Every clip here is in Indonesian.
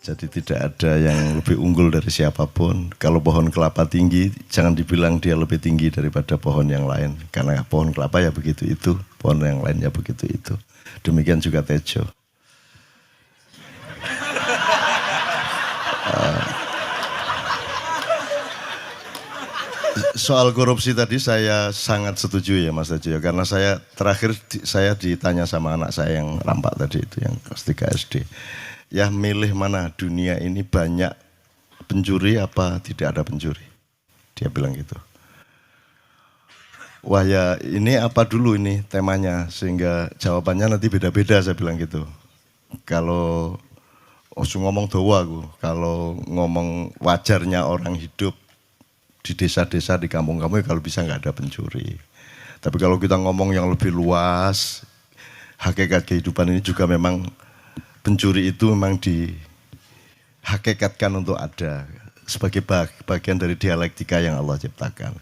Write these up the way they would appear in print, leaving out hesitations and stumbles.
Jadi tidak ada yang lebih unggul dari siapapun. Kalau pohon kelapa tinggi, jangan dibilang dia lebih tinggi daripada pohon yang lain. Karena pohon kelapa ya begitu itu, pohon yang lain ya begitu itu. Demikian juga Tejo. Soal korupsi tadi saya sangat setuju ya Mas Tejo. Karena saya terakhir saya ditanya sama anak saya yang rampak tadi itu, yang kelas 3 SD. Ya milih mana, dunia ini banyak pencuri apa tidak ada pencuri. Dia bilang gitu. Wah ya ini apa dulu ini temanya, sehingga jawabannya nanti beda-beda, saya bilang gitu. Kalau ngomong doa aku, kalau ngomong wajarnya orang hidup di desa-desa, di kampung-kampung, kalau bisa nggak ada pencuri. Tapi kalau kita ngomong yang lebih luas, hakikat kehidupan ini juga memang pencuri itu memang dihakikatkan untuk ada sebagai bagian dari dialektika yang Allah ciptakan.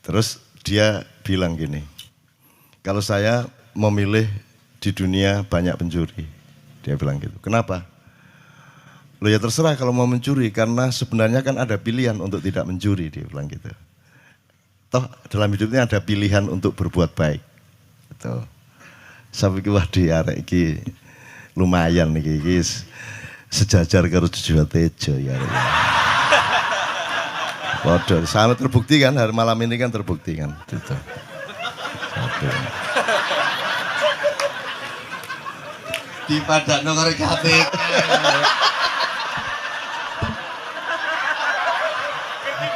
Terus dia bilang gini, kalau saya memilih di dunia banyak pencuri, dia bilang gitu. Kenapa? Loh ya terserah kalau mau mencuri, karena sebenarnya kan ada pilihan untuk tidak mencuri, dia bilang gitu. Toh dalam hidupnya ada pilihan untuk berbuat baik. Gitu. Saya pikir wah di arek iki lumayan nih guys, sejajar karo Jojo Tejo ya. Waduh, sangat terbukti kan, hari malam ini kan terbukti kan. Gitu. Di pada nomor KPK.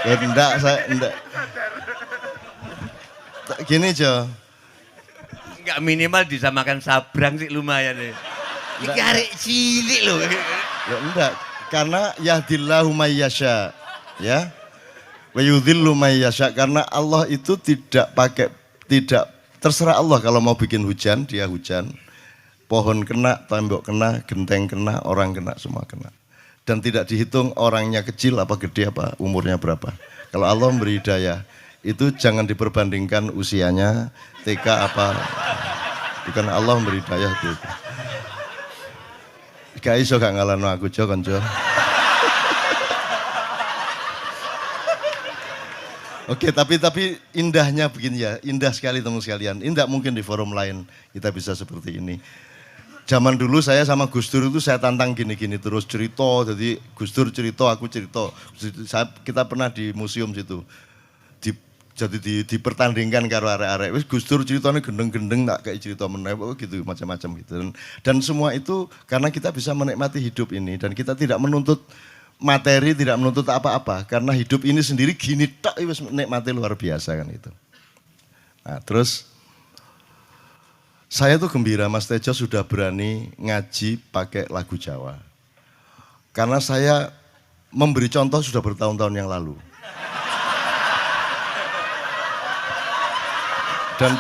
Enggak, saya enggak. Gini Jo. Enggak minimal disamakan sabrang sih lumayan nih. Ini arek cilik loh. Ya enggak, karena yahdillahu mayyasya, ya. Wa yudhillu mayyasya, karena Allah itu tidak terserah Allah kalau mau bikin hujan, dia hujan. Pohon kena, tembok kena, genteng kena, orang kena, semua kena. Dan tidak dihitung orangnya kecil apa gede apa, umurnya berapa. Kalau Allah memberi hidayah, itu jangan diperbandingkan usianya, TK apa. Bukan Allah memberi hidayah itu. Gak iso gak ngalahno aku Jo konco. Oke, tapi indahnya begini ya, indah sekali teman sekalian. Indah mungkin di forum lain kita bisa seperti ini. Zaman dulu saya sama Gus Dur itu saya tantang gini-gini terus cerita, jadi Gus Dur cerita, aku cerita. Kita pernah di museum situ. Jadi dipertandingkan karo arek-arek. Wis Gus Dur ceritanya gendeng-gendeng tak kayak cerita meneh gitu macam-macam gitu. Dan semua itu karena kita bisa menikmati hidup ini dan kita tidak menuntut materi, tidak menuntut apa-apa, karena hidup ini sendiri gini tok wis nikmati luar biasa kan itu. Nah, terus saya tuh gembira Mas Tejo sudah berani ngaji pakai lagu Jawa. Karena saya memberi contoh sudah bertahun-tahun yang lalu. Dan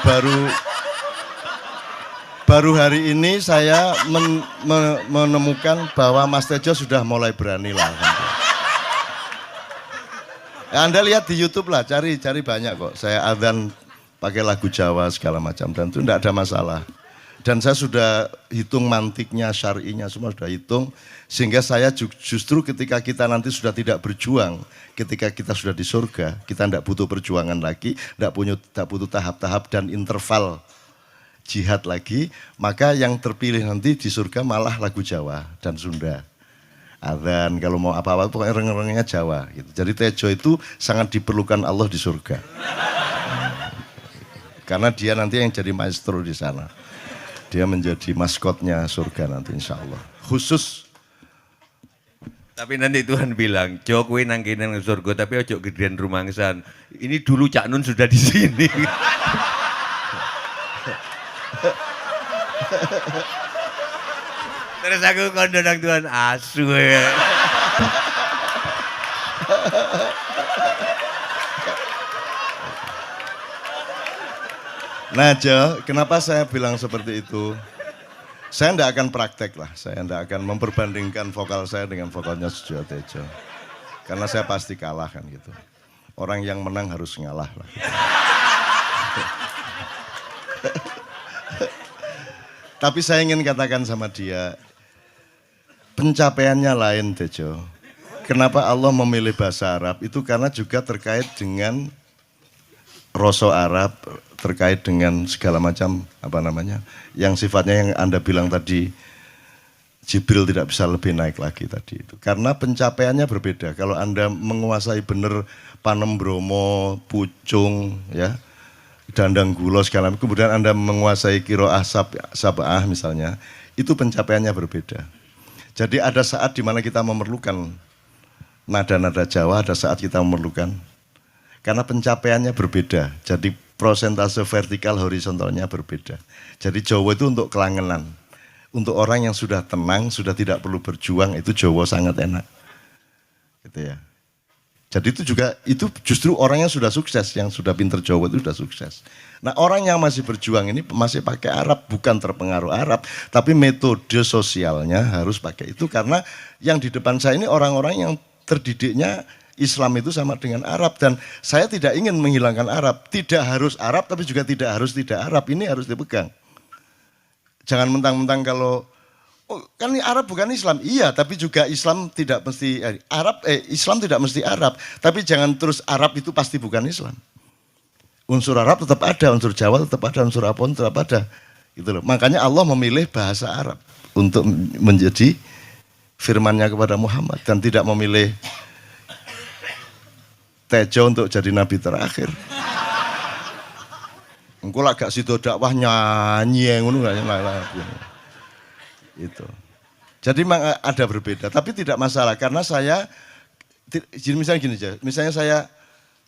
baru hari ini saya menemukan bahwa Mas Tejo sudah mulai berani lah. Ya, Anda lihat di YouTube lah, cari banyak kok. Saya adzan pakai lagu Jawa segala macam dan itu tidak ada masalah. Dan saya sudah hitung mantiknya, syar'inya semua sudah hitung. Sehingga saya justru ketika kita nanti sudah tidak berjuang, ketika kita sudah di surga, kita tidak butuh perjuangan lagi, tidak butuh tahap-tahap dan interval jihad lagi, maka yang terpilih nanti di surga malah lagu Jawa dan Sunda. Adzan kalau mau apa-apa pokoknya reng-rengnya Jawa gitu. Jadi Tejo itu sangat diperlukan Allah di surga. Karena dia nanti yang jadi maestro di sana. Dia menjadi maskotnya surga nanti insya Allah. Khusus. Tapi nanti Tuhan bilang, Jokowi nang kene nang surga tapi ojo gedean rumangsan. Ini dulu Cak Nun sudah di sini. Terus aku kondo nang Tuhan asu ya. Nah Jo, kenapa saya bilang seperti itu? Saya tidak akan praktek lah, saya tidak akan memperbandingkan vokal saya dengan vokalnya Jojo Tejo. Karena saya pasti kalah kan gitu. Orang yang menang harus ngalah lah. Gitu. Tapi saya ingin katakan sama dia, pencapaiannya lain Tejo. Kenapa Allah memilih bahasa Arab? Itu karena juga terkait dengan rasa Arab, terkait dengan segala macam yang sifatnya yang Anda bilang tadi, Jibril tidak bisa lebih naik lagi tadi itu. Karena pencapaiannya berbeda. Kalau Anda menguasai benar Panem Bromo, Pucung, ya, Dandang Gulo segala macam, kemudian Anda menguasai Qiraah Sab'ah misalnya, itu pencapaiannya berbeda. Jadi ada saat di mana kita memerlukan nada-nada Jawa, ada saat kita memerlukan, karena pencapaiannya berbeda. Jadi prosentase vertikal horizontalnya berbeda. Jadi Jawa itu untuk kelangenan. Untuk orang yang sudah tenang, sudah tidak perlu berjuang, itu Jawa sangat enak. Gitu ya. Jadi itu juga, itu justru orang yang sudah sukses, yang sudah pinter Jawa itu sudah sukses. Nah orang yang masih berjuang ini masih pakai Arab, bukan terpengaruh Arab, tapi metode sosialnya harus pakai itu, karena yang di depan saya ini orang-orang yang terdidiknya Islam itu sama dengan Arab, dan saya tidak ingin menghilangkan Arab. Tidak harus Arab, tapi juga tidak harus tidak Arab, ini harus dipegang. Jangan mentang-mentang kalau oh, kan Arab bukan Islam, iya, tapi juga Islam tidak mesti Islam tidak mesti Arab, tapi jangan terus Arab itu pasti bukan Islam. Unsur Arab tetap ada, unsur Jawa tetap ada, unsur Apon tetap ada, gitu loh. Makanya Allah memilih bahasa Arab untuk menjadi firman-Nya kepada Muhammad dan tidak memilih Tejo untuk jadi nabi terakhir. Engko lak gak sido dakwah nyanyi ngono gak nyanyi. Itu. Jadi memang ada berbeda, tapi tidak masalah karena saya misalnya gini aja. Misalnya saya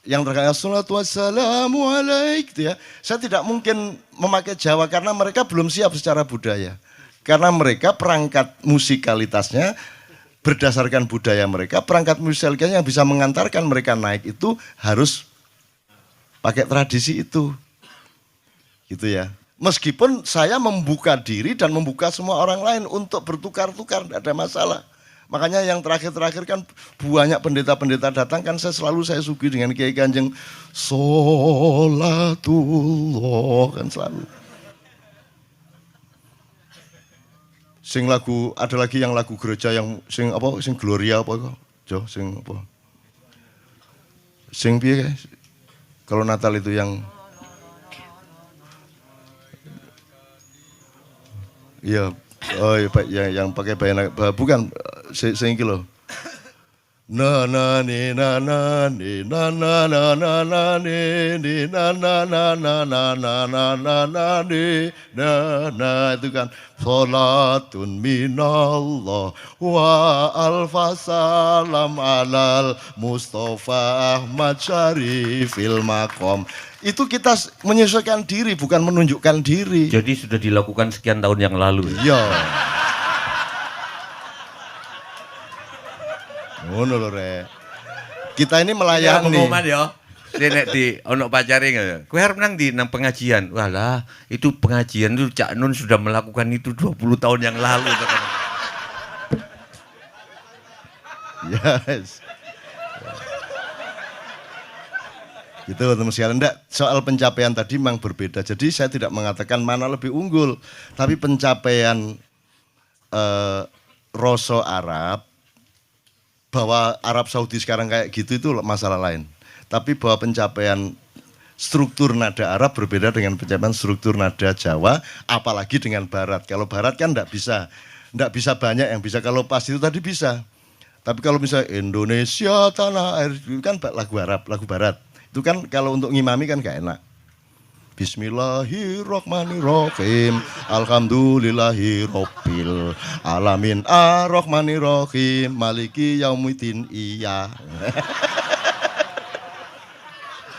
yang terkait salatu wassalamu alaik gitu ya. Saya tidak mungkin memakai Jawa karena mereka belum siap secara budaya. Karena mereka perangkat musikalitasnya berdasarkan budaya mereka, perangkat musikalitasnya yang bisa mengantarkan mereka naik itu harus pakai tradisi itu. Gitu ya. Meskipun saya membuka diri dan membuka semua orang lain untuk bertukar-tukar, tidak ada masalah. Makanya yang terakhir-terakhir kan banyak pendeta-pendeta datang kan saya suguhi dengan Kiai Kanjeng Sholatullah kan selalu. Sing lagu ada lagi yang lagu gereja yang sing Gloria apa kok? Jo sing apa? Sing piye guys? Kalau Natal itu yang iya, oh iya, yang pakai bayana, bukan, sing iki lho. Na na ni na na ni na na na na na ni na na na na na na na na na ni na itu kan salatun minallah wa alfasalam alal Mustafa Ahmad Syarifil Maqam. Itu kita menyesuaikan diri, bukan menunjukkan diri. Jadi sudah dilakukan sekian tahun yang lalu. Iya. Ngono lho Rek. Kita ini melayani. Pengumuman ya. Nek di ono pacare enggak. Kowe arep nang di nang pengajian. Walah, itu pengajian itu Cak Nun sudah melakukan itu 20 tahun yang lalu. Yes. Gitu teman sekalian, enggak, soal pencapaian tadi memang berbeda. Jadi saya tidak mengatakan mana lebih unggul, tapi pencapaian rasa Arab, bahwa Arab Saudi sekarang kayak gitu itu masalah lain. Tapi bahwa pencapaian struktur nada Arab berbeda dengan pencapaian struktur nada Jawa, apalagi dengan Barat. Kalau Barat kan enggak bisa banyak yang bisa. Kalau pas itu tadi bisa. Tapi kalau misalnya Indonesia tanah air itu kan lagu Arab, lagu Barat. Itu kan kalau untuk ngimami kan gak enak. Bismillahirrahmanirrahim. Alhamdulillahirabbil alamin. Arrahmanirrahim. Maliki yaumiddin. Iya.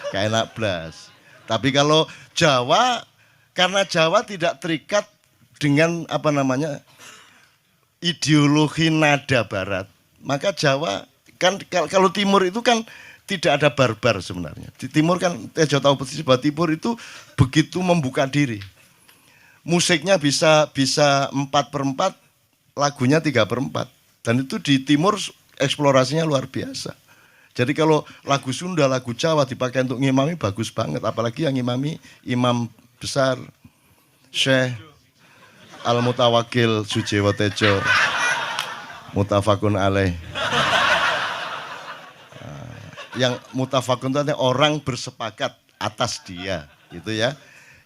Gak enak blas. Tapi kalau Jawa, karena Jawa tidak terikat dengan ideologi nada Barat. Maka Jawa kan kalau Timur itu kan tidak ada barbar sebenarnya. Di Timur kan, Tejo tahu persis bahwa Timur itu begitu membuka diri. Musiknya bisa 4/4, lagunya 3/4. Dan itu di Timur eksplorasinya luar biasa. Jadi kalau lagu Sunda, lagu Jawa dipakai untuk ngimami bagus banget. Apalagi yang ngimami imam besar, Syekh Al-Mutawakil Sujewo Tejo. Mutafakun alaih. Yang mutafakun itu artinya orang bersepakat atas dia, gitu ya.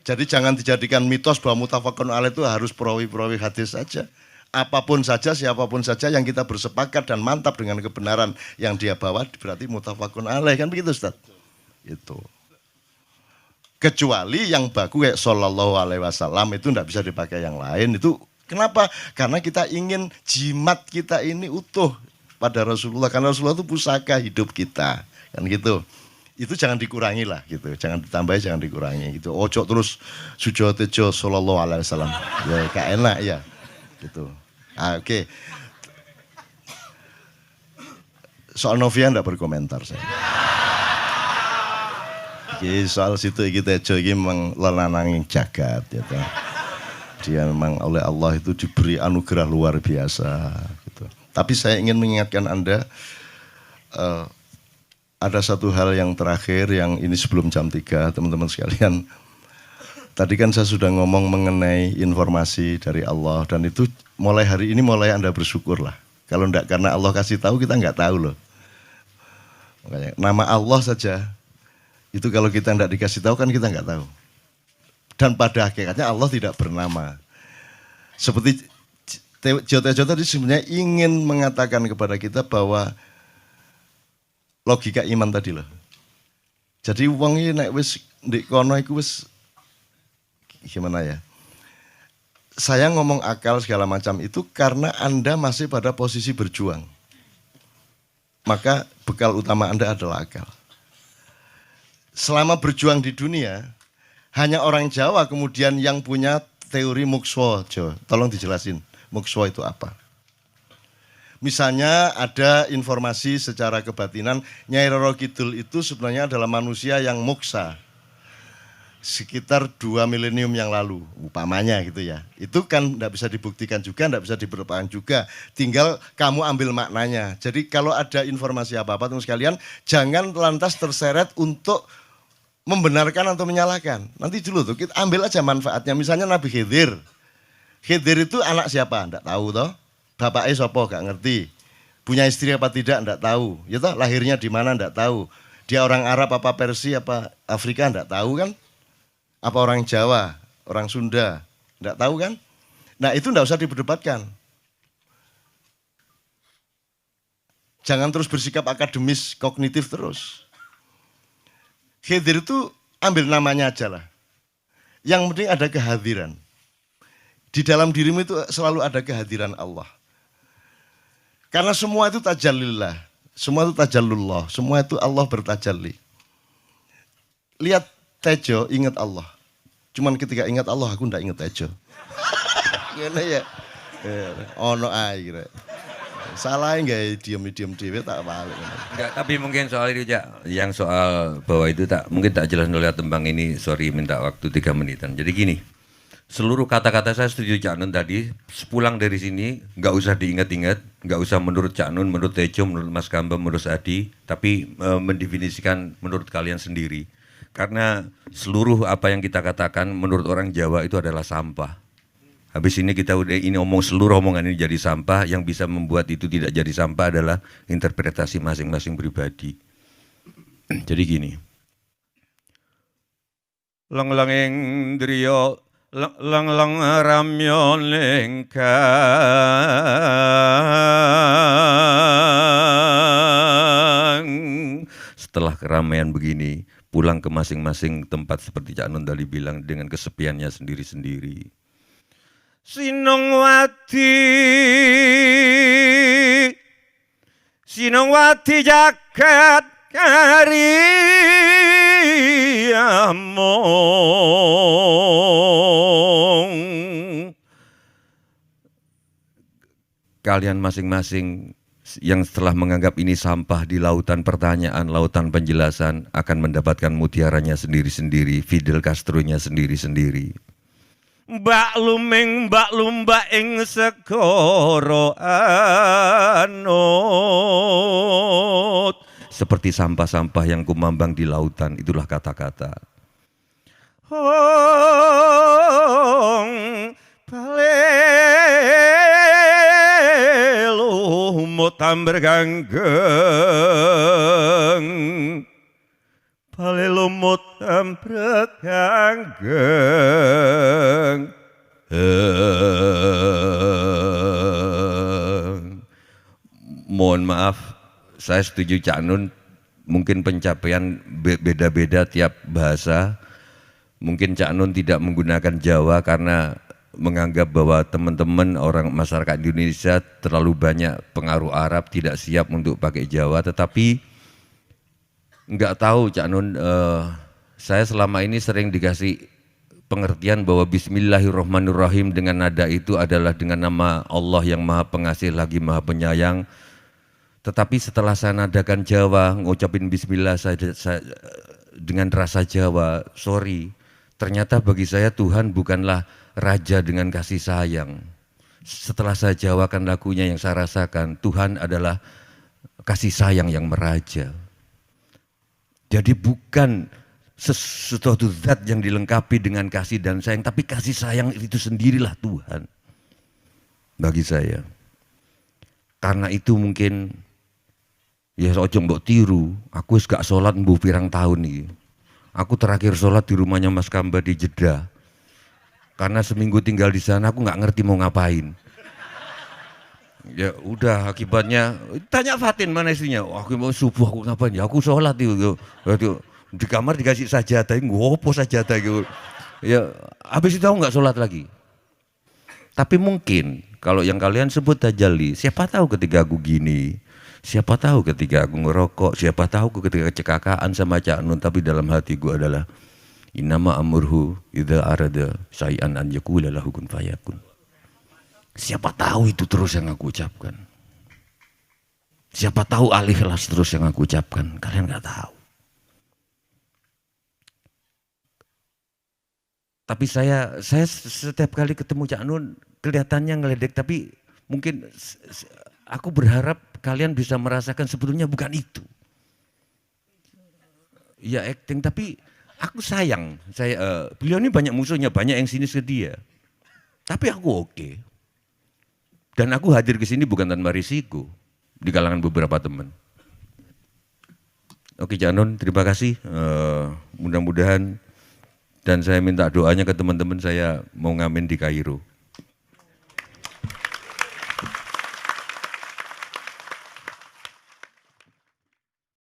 Jadi jangan dijadikan mitos bahwa mutafakun alaih itu harus perawi-perawi hadis saja. Apapun saja, siapapun saja yang kita bersepakat dan mantap dengan kebenaran yang dia bawa berarti mutafakun alaih, kan begitu Ustaz? Itu. Kecuali yang baku kayak sallallahu alaihi wasallam itu tidak bisa dipakai yang lain. Itu kenapa? Karena kita ingin jimat kita ini utuh pada Rasulullah. Karena Rasulullah itu pusaka hidup kita, kan gitu. Itu jangan dikurangi lah gitu, jangan ditambahi, jangan dikurangi gitu. Ojo terus sujo tejo sallallahu alaihi wasallam. Ya gak enak ya. Gitu. Oke. Soal Novia enggak berkomentar saya. Oke, soal situ kita tejo ini memang lelananging jagat ya toh. Dia memang oleh Allah itu diberi anugerah luar biasa gitu. Tapi saya ingin mengingatkan Anda ada satu hal yang terakhir yang ini sebelum jam 3 teman-teman sekalian. Tadi kan saya sudah ngomong mengenai informasi dari Allah dan itu mulai hari ini mulai Anda bersyukur lah. Kalau enggak karena Allah kasih tahu kita enggak tahu loh. Makanya, nama Allah saja itu kalau kita enggak dikasih tahu kan kita enggak tahu. Dan pada hakikatnya Allah tidak bernama. Seperti Jotejo tadi sebenarnya ingin mengatakan kepada kita bahwa logika iman tadi loh. Jadi wong iki nek wis ndek kono iku wis gimana ya? Saya ngomong akal segala macam itu karena Anda masih pada posisi berjuang. Maka bekal utama Anda adalah akal. Selama berjuang di dunia, hanya orang Jawa kemudian yang punya teori mukswa, Jawa. Tolong dijelasin, mukswa itu apa? Misalnya ada informasi secara kebatinan, Nyai Roro Kidul itu sebenarnya adalah manusia yang muksa. Sekitar 2 milenium yang lalu, upamanya gitu ya. Itu kan tidak bisa dibuktikan juga, tidak bisa diperlukan juga. Tinggal kamu ambil maknanya. Jadi kalau ada informasi apa-apa teman sekalian, jangan lantas terseret untuk membenarkan atau menyalahkan. Nanti dulu tuh kita ambil aja manfaatnya. Misalnya Nabi Khidir. Khidir itu anak siapa? Tidak tahu toh. Bapaknya sopo gak ngerti. Punya istri apa tidak enggak tahu. Ya toh lahirnya di mana enggak tahu. Dia orang Arab apa Persia apa Afrika enggak tahu kan? Apa orang Jawa, orang Sunda, enggak tahu kan? Nah, itu enggak usah diperdebatkan. Jangan terus bersikap akademis, kognitif terus. Khidir itu ambil namanya aja lah. Yang penting ada kehadiran. Di dalam dirimu itu selalu ada kehadiran Allah. Karena semua itu tajallillah, semua itu tajallullah, semua itu Allah bertajalli. Lihat Tejo, ingat Allah. Cuman ketika ingat Allah, aku ndak ingat Tejo. Gimana ya? Ono air. Salah enggak diam-diam dewe tak balik. Enggak, tapi mungkin soal itu Jak, yang soal bahwa itu tak mungkin tak jelas oleh tembang ini, sorry minta waktu 3 menitan. Jadi gini. Seluruh kata-kata saya setuju Cak Nun tadi, sepulang dari sini nggak usah diingat-ingat, nggak usah menurut Cak Nun, menurut Tejo, menurut Mas Kamba, menurut Adi, tapi mendefinisikan menurut kalian sendiri. Karena seluruh apa yang kita katakan menurut orang Jawa itu adalah sampah. Habis ini kita udah ini seluruh omongan ini jadi sampah, yang bisa membuat itu tidak jadi sampah adalah interpretasi masing-masing pribadi. Jadi gini. Lang-langing driya lang-lang ramyon lengkang. Setelah keramaian begini, pulang ke masing-masing tempat seperti Cak Nun tadi bilang dengan kesepiannya sendiri-sendiri. Sinongwati jagat karyamong. Kalian masing-masing yang setelah menganggap ini sampah di lautan pertanyaan, lautan penjelasan akan mendapatkan mutiaranya sendiri-sendiri, Fidel Castro-nya sendiri-sendiri. Mbak lumba ing segara anut. Seperti sampah-sampah yang kumambang di lautan, itulah kata-kata. Hong palelu lumut amberganggeng, pale lumut amberganggeng. Mohon maaf, saya setuju Cak Nun, mungkin pencapaian beda-beda tiap bahasa. Mungkin Cak Nun tidak menggunakan Jawa karena menganggap bahwa teman-teman orang masyarakat Indonesia terlalu banyak pengaruh Arab, tidak siap untuk pakai Jawa. Tetapi nggak tahu Cak Nun, saya selama ini sering dikasih pengertian bahwa Bismillahirrahmanirrahim dengan nada itu adalah dengan nama Allah yang Maha Pengasih lagi Maha Penyayang. Tetapi setelah saya nadakan Jawa, ngucapin Bismillah saya dengan rasa Jawa, sorry, ternyata bagi saya Tuhan bukanlah raja dengan kasih sayang. Setelah saya jawakan lagunya yang saya rasakan, Tuhan adalah kasih sayang yang meraja. Jadi bukan sesuatu zat yang dilengkapi dengan kasih dan sayang, tapi kasih sayang itu sendirilah Tuhan bagi saya. Karena itu mungkin ya ojo mbok tiru, aku wis gak sholat mbuh pirang tahun iki. Aku terakhir sholat di rumahnya Mas Kamba di Jeddah. Karena seminggu tinggal di sana aku nggak ngerti mau ngapain. Ya udah akibatnya tanya Fatin mana istrinya. Wah, aku mau subuh aku ngapain ya? Aku sholat itu. Di kamar dikasih sajadah, ngopo sajadah gitu. Ya habis itu aku nggak sholat lagi. Tapi mungkin kalau yang kalian sebut tajalli, siapa tahu ketika aku gini, siapa tahu ketika aku ngerokok, siapa tahu ketika kecelakaan sama Cak Nun, tapi dalam hatiku adalah innama amurhu idza arada syai'an an yaqula lahu kun fayakun. Siapa tahu itu terus yang aku ucapkan. Siapa tahu al-ikhlas terus yang aku ucapkan. Kalian nggak tahu. Tapi saya setiap kali ketemu Cak Nun kelihatannya ngeledek, tapi mungkin aku berharap kalian bisa merasakan sebetulnya bukan itu. Ya acting, tapi aku sayang. Beliau ini banyak musuhnya, banyak yang sinis ke dia. Tapi aku oke. Dan aku hadir ke sini bukan tanpa risiko di kalangan beberapa teman. Oke Cak Nun, terima kasih. Mudah-mudahan dan saya minta doanya ke teman-teman, saya mau ngamen di Kairo.